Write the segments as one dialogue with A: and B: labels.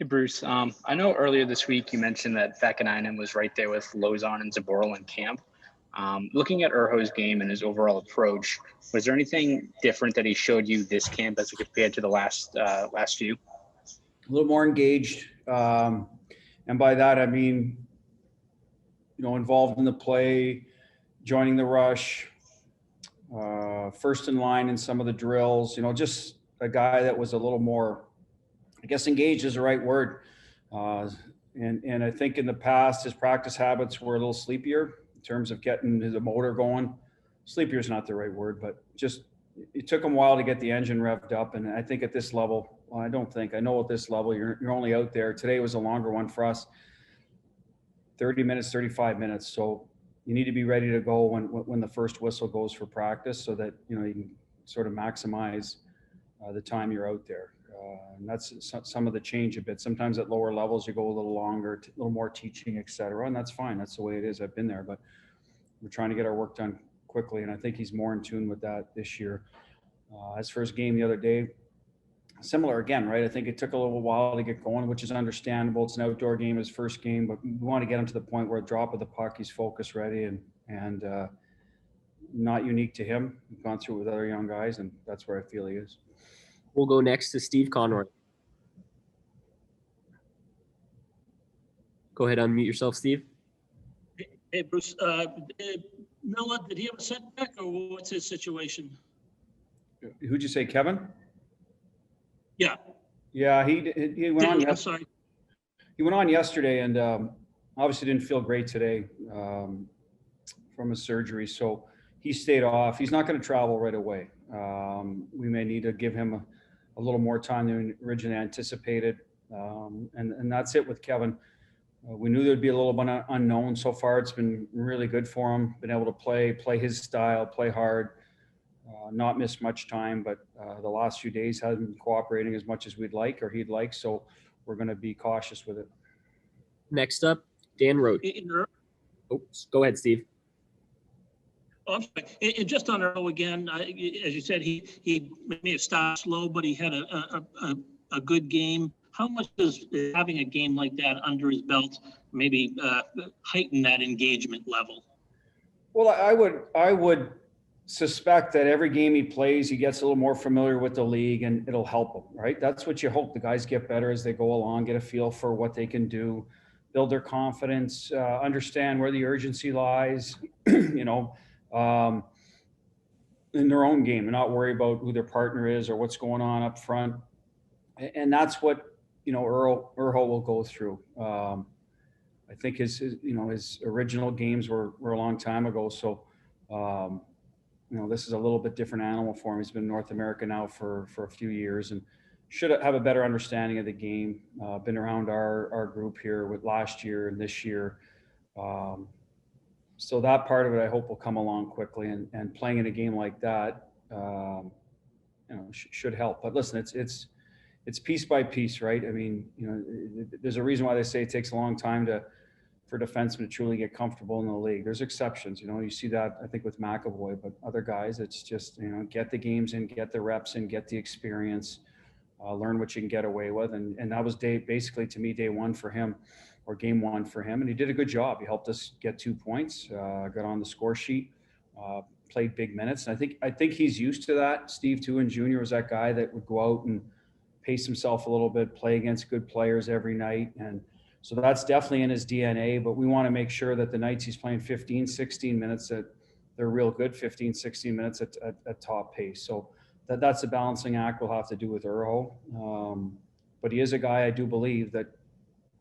A: Hey, Bruce. I know earlier this week you mentioned that Vaakanainen was right there with Lozon and Zaboral in camp. Looking at Urho's game and his overall approach, was there anything different that he showed you this camp as compared to the last few?
B: A little more engaged. And by that, I mean, involved in the play, joining the rush, first in line in some of the drills, just a guy that was a little more, I guess engaged is the right word. And I think in the past, his practice habits were a little sleepier in terms of getting the motor going. Sleepier is not the right word, but just it took him a while to get the engine revved up. And I think at this level, I know at this level, you're only out there. Today was a longer one for us, 30 minutes, 35 minutes. So you need to be ready to go when the first whistle goes for practice so that, you can sort of maximize the time you're out there. And that's some of the change a bit. Sometimes at lower levels, you go a little longer, a little more teaching, et cetera. And that's fine. That's the way it is. I've been there, but we're trying to get our work done quickly. And I think he's more in tune with that this year. As for his game the other day, similar again, right? I think it took a little while to get going, which is understandable. It's an outdoor game, his first game, but we want to get him to the point where a drop of the puck, he's focused, ready, and not unique to him. We've gone through it with other young guys, and that's where I feel he is.
C: We'll go next to Steve Conroy. Go ahead, unmute yourself, Steve.
D: Hey, Bruce. Miller, did he have a setback, or what's his situation?
B: Who'd you say, Kevin?
D: Yeah.
B: Yeah, he went on.
D: I'm sorry.
B: He went on yesterday, and obviously didn't feel great today from his surgery. So he stayed off. He's not going to travel right away. We may need to give him a little more time than originally anticipated, and that's it with Kevin. We knew there'd be a little bit unknown. So far, it's been really good for him. Been able to play his style, play hard. Not miss much time, but the last few days hasn't been cooperating as much as we'd like or he'd like. So we're going to be cautious with it.
C: Next up, Dan Roach. Oops, go ahead, Steve.
D: Oh, I'm sorry. And just on Urho again, as you said, he may have started slow, but he had a good game. How much does having a game like that under his belt maybe heighten that engagement level?
B: Well, I would suspect that every game he plays, he gets a little more familiar with the league, and it'll help him, right? That's what you hope. The guys get better as they go along, get a feel for what they can do, build their confidence, understand where the urgency lies, in their own game, and not worry about who their partner is or what's going on up front. And that's what, Urho will go through. I think his original games were a long time ago. So, this is a little bit different animal for him. He's been in North America now for a few years and should have a better understanding of the game. Been around our group here with last year and this year. So that part of it, I hope, will come along quickly, and playing in a game like that, should help. But listen, it's piece by piece, right? I mean, there's a reason why they say it takes a long time for defensemen to truly get comfortable in the league. There's exceptions, you see that, I think, with McAvoy, but other guys, it's just, get the games in, get the reps in, get the experience, learn what you can get away with. And that was basically to me, day one for him, or game one for him. And he did a good job. He helped us get 2 points, got on the score sheet, played big minutes. And I think he's used to that. Steve Tuen Jr. was that guy that would go out and pace himself a little bit, play against good players every night. And so that's definitely in his DNA, but we want to make sure that the nights he's playing 15, 16 minutes, that they're real good 15, 16 minutes at top pace. So that's a balancing act we'll have to do with Urho. But he is a guy, I do believe, that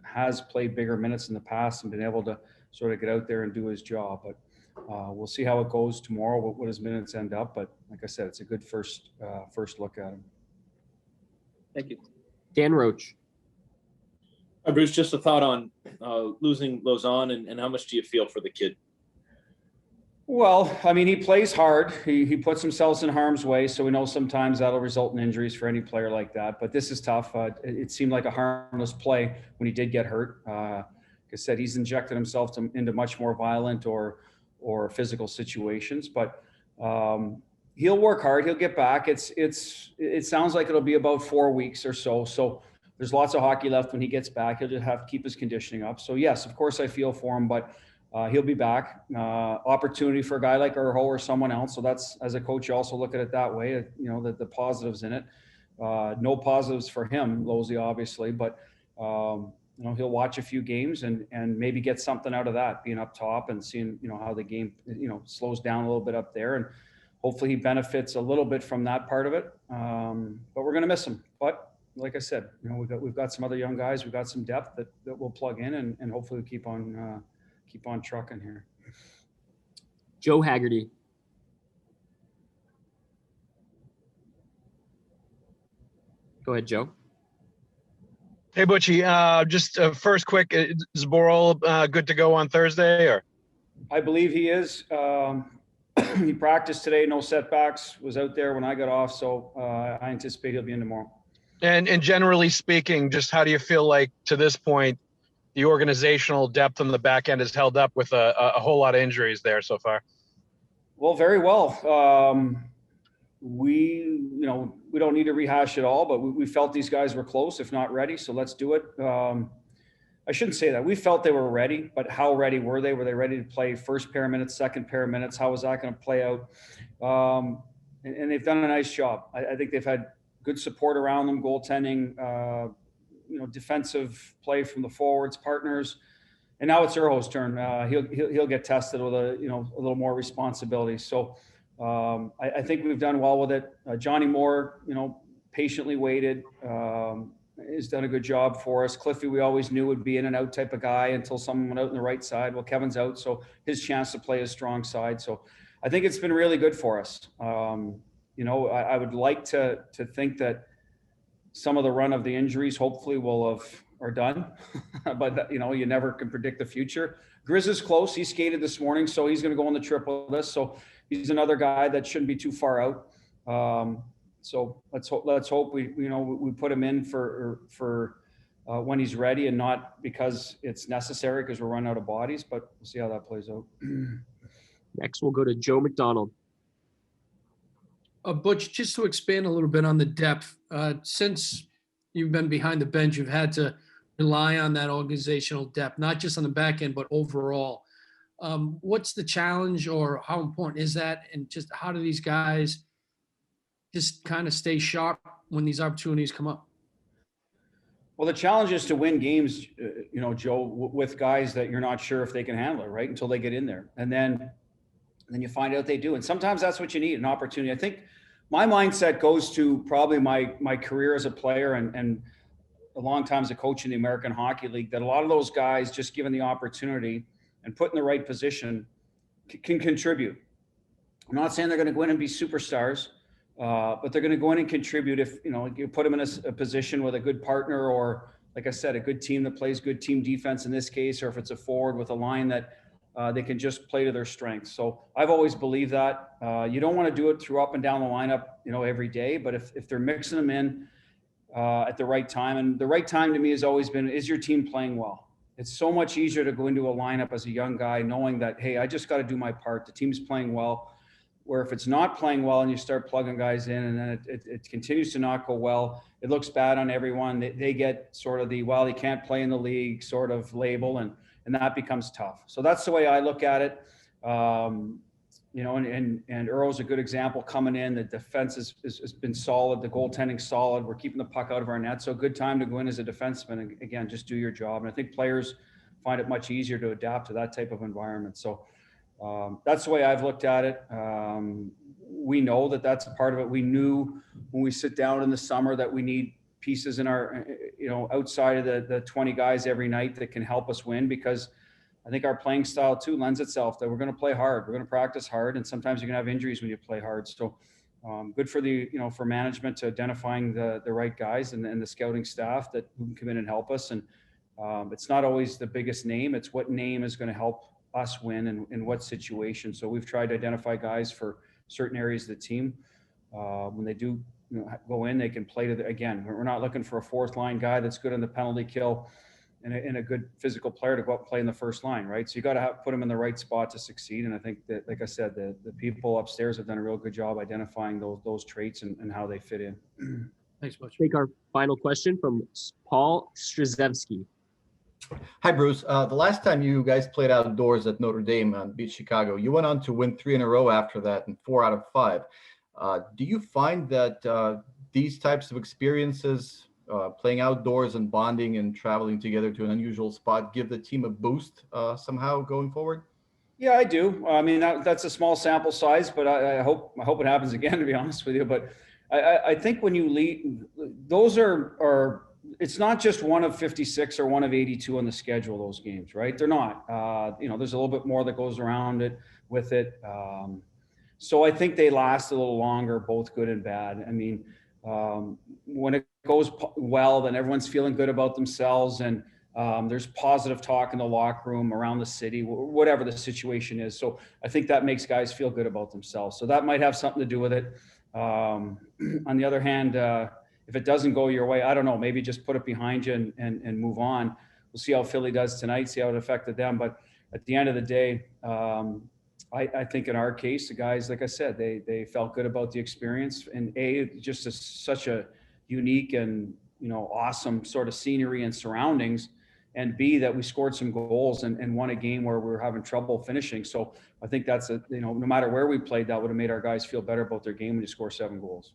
B: has played bigger minutes in the past and been able to sort of get out there and do his job. But we'll see how it goes tomorrow, what his minutes end up. But like I said, it's a good first look at him.
C: Thank you. Dan Roach.
E: Bruce, just a thought on losing Lozon, and how much do you feel for the kid?
B: Well, I mean, he plays hard. He puts himself in harm's way, so we know sometimes that'll result in injuries for any player like that. But this is tough. It seemed like a harmless play when he did get hurt. Like I said, he's injected himself into much more violent or physical situations. But he'll work hard. He'll get back. It sounds like it'll be about 4 weeks or so. So there's lots of hockey left when he gets back. He'll just have to keep his conditioning up. So yes, of course I feel for him, but he'll be back. Opportunity for a guy like Urho or someone else. So that's, as a coach, you also look at it that way, you know, the positives in it. No positives for him, Losey, obviously, but you know, he'll watch a few games and maybe get something out of that, being up top and seeing, you know, how the game, you know, slows down a little bit up there, and hopefully he benefits a little bit from that part of it. But we're going to miss him. But like I said, you know, we've got some other young guys, we've got some depth that we'll plug in, and hopefully we keep on trucking here.
C: Joe Haggerty. Go ahead, Joe.
F: Hey, Butchie, just first quick, is Zboril good to go on Thursday? Or
B: I believe he is. He practiced today, no setbacks, was out there when I got off, so I anticipate he'll be in tomorrow.
F: and generally speaking, just how do you feel like to this point the organizational depth on the back end has held up with a whole lot of injuries there so far?
B: Well, very well. We don't need to rehash it all, but we felt these guys were close, if not ready. So let's do it. I shouldn't say that. We felt they were ready, but how ready were they? Were they ready to play first pair of minutes, second pair of minutes? How was that going to play out? And they've done a nice job. I think they've had good support around them, goaltending, defensive play from the forwards, partners. And now it's Urho's turn. He'll get tested with a little more responsibility. So I think we've done well with it. Johnny Moore, patiently waited, has done a good job for us. Cliffy, we always knew would be in and out type of guy until someone went out on the right side. Well, Kevin's out, so his chance to play his strong side. So I think it's been really good for us. I would like to think that some of the run of the injuries hopefully are done, but you never can predict the future. Grizz is close. He skated this morning, so he's going to go on the trip with us. So he's another guy that shouldn't be too far out. So let's hope we put him in for when he's ready, and not because it's necessary because we're running out of bodies, but we'll see how that plays out.
C: Next, we'll go to Joe McDonald.
G: Butch, just to expand a little bit on the depth, since you've been behind the bench, you've had to rely on that organizational depth, not just on the back end, but overall. What's the challenge, or how important is that? And just how do these guys just kind of stay sharp when these opportunities come up?
B: Well, the challenge is to win games, Joe, with guys that you're not sure if they can handle it, right? Until they get in there. And then you find out they do. And sometimes that's what you need, an opportunity. I think my mindset goes to probably my career as a player and a long time as a coach in the American Hockey League, that a lot of those guys, just given the opportunity and put in the right position, can contribute. I'm not saying they're going to go in and be superstars, but they're going to go in and contribute if, you put them in a position with a good partner, or, like I said, a good team that plays good team defense in this case, or if it's a forward with a line that they can just play to their strengths. So I've always believed that. You don't want to do it through up and down the lineup, every day, but if they're mixing them in at the right time, and the right time to me has always been, is your team playing well? It's so much easier to go into a lineup as a young guy knowing that, hey, I just got to do my part. The team's playing well. Where if it's not playing well and you start plugging guys in and then it continues to not go well, it looks bad on everyone. They get sort of the, well, he can't play in the league sort of label, and that becomes tough. So that's the way I look at it. And Urho's a good example coming in. The defense has been solid. The goaltending solid. We're keeping the puck out of our net. So a good time to go in as a defenseman. And again, just do your job. And I think players find it much easier to adapt to that type of environment. So that's the way I've looked at it. We know that that's a part of it. We knew when we sit down in the summer that we need pieces in our, outside of the 20 guys every night that can help us win, because I think our playing style too lends itself that we're going to play hard. We're going to practice hard. And sometimes you're going to have injuries when you play hard. So good for for management to identifying the right guys and the scouting staff that who can come in and help us. And it's not always the biggest name. It's what name is going to help us win and in what situation. So we've tried to identify guys for certain areas of the team. When they do go in, they can play again. We're not looking for a fourth line guy that's good on the penalty kill and a good physical player to go up and play in the first line, right? So you got to put them in the right spot to succeed. And I think that, like I said, the people upstairs have done a real good job identifying those traits and how they fit in.
G: Thanks much.
C: Take our final question from Paul Strzewski.
H: Hi, Bruce. The last time you guys played outdoors at Notre Dame and beat Chicago, you went on to win 3 in a row after that and 4 out of 5. Do you find that these types of experiences, playing outdoors and bonding and traveling together to an unusual spot, give the team a boost somehow going forward?
B: Yeah, I do. I mean, that's a small sample size, but I hope it happens again, to be honest with you. But I think when you lead, those are it's not just one of 56 or one of 82 on the schedule, those games, right? They're not. There's a little bit more that goes around it with it. So I think they last a little longer, both good and bad. I mean, when it goes well, then everyone's feeling good about themselves, and there's positive talk in the locker room, around the city, whatever the situation is. So I think that makes guys feel good about themselves. So that might have something to do with it. On the other hand, if it doesn't go your way, I don't know, maybe just put it behind you and move on. We'll see how Philly does tonight, see how it affected them. But at the end of the day, I think in our case, the guys, like I said, they felt good about the experience, and just such a unique and, awesome sort of scenery and surroundings, and B, that we scored some goals and won a game where we were having trouble finishing. So I think that's no matter where we played, that would have made our guys feel better about their game when you score 7 goals.